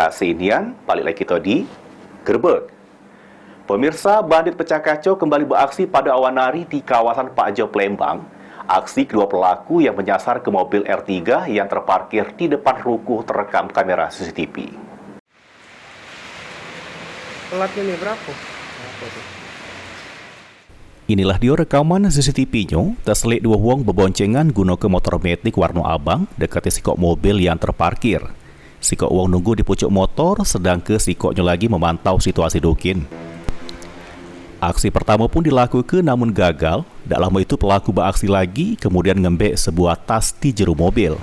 Kasinian, balik lagi kita di Gerbek. Pemirsa, bandit pecah kacau kembali beraksi pada awan hari di kawasan Pak Jo, Palembang. Aksi kedua pelaku yang menyasar ke mobil R3 yang terparkir di depan ruko terekam kamera CCTV. Pelatnya nih berapa? Inilah dia rekaman CCTV-nya. Terselit dua wong beboncengan guna ke motor metik warna abang dekat sikok mobil yang terparkir. Sikok wong nunggu di pucuk motor, sedang ke sikoknya lagi memantau situasi dokin. Aksi pertama pun dilakukan namun gagal. Tak lama itu pelaku beraksi lagi, kemudian ngembek sebuah tas di jero mobil.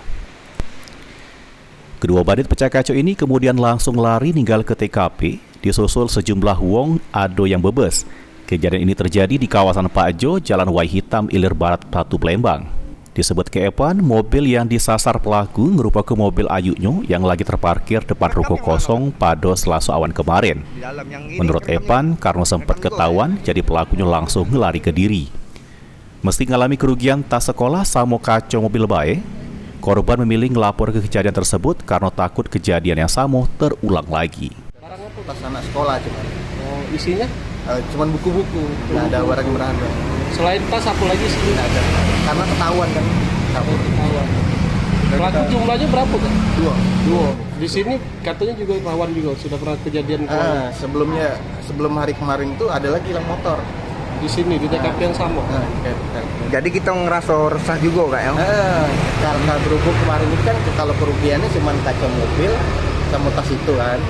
Kedua bandit pecah kacau ini kemudian langsung lari ninggal ke TKP, disusul sejumlah wong ado yang bebes. Kejadian ini terjadi di kawasan Pak Jo, Jalan Wai Hitam, Ilir Barat, Batu, Palembang. Disebut ke Epan, mobil yang disasar pelaku merupakan mobil Ayunya yang lagi terparkir depan ruko kosong pada Selasa awan kemarin. Menurut Epan, karena sempat ketahuan, jadi pelakunya langsung lari ke diri. Mesti ngalami kerugian tas sekolah sama kacau mobil bae, korban memilih ngelapor ke kejadian tersebut karena takut kejadian yang sama terulang lagi. Tas anak sekolah cuma. Oh, isinya? Cuman buku-buku, nggak ada barang berharga. Selain tas, apa lagi sih? Nggak ada. Karena ketahuan kan. Ketahuan. Pelaku jumlahnya berapa kan? Dua. Di sini katanya juga rawan juga, sudah pernah kejadian Sebelum hari kemarin itu ada lagi hilang motor. di sini di TKP yang sama. Jadi kita ngerasa resah juga Kak ya? Karena berhubung kemarin itu kan kalau kerugiannya cuma kaca mobil sama tas itu kan.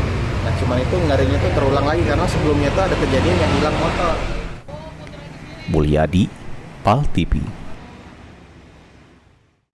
Nah cuman itu ngarinya tuh terulang lagi karena sebelumnya tuh ada kejadian yang hilang motor. Mulyadi, PAL TV.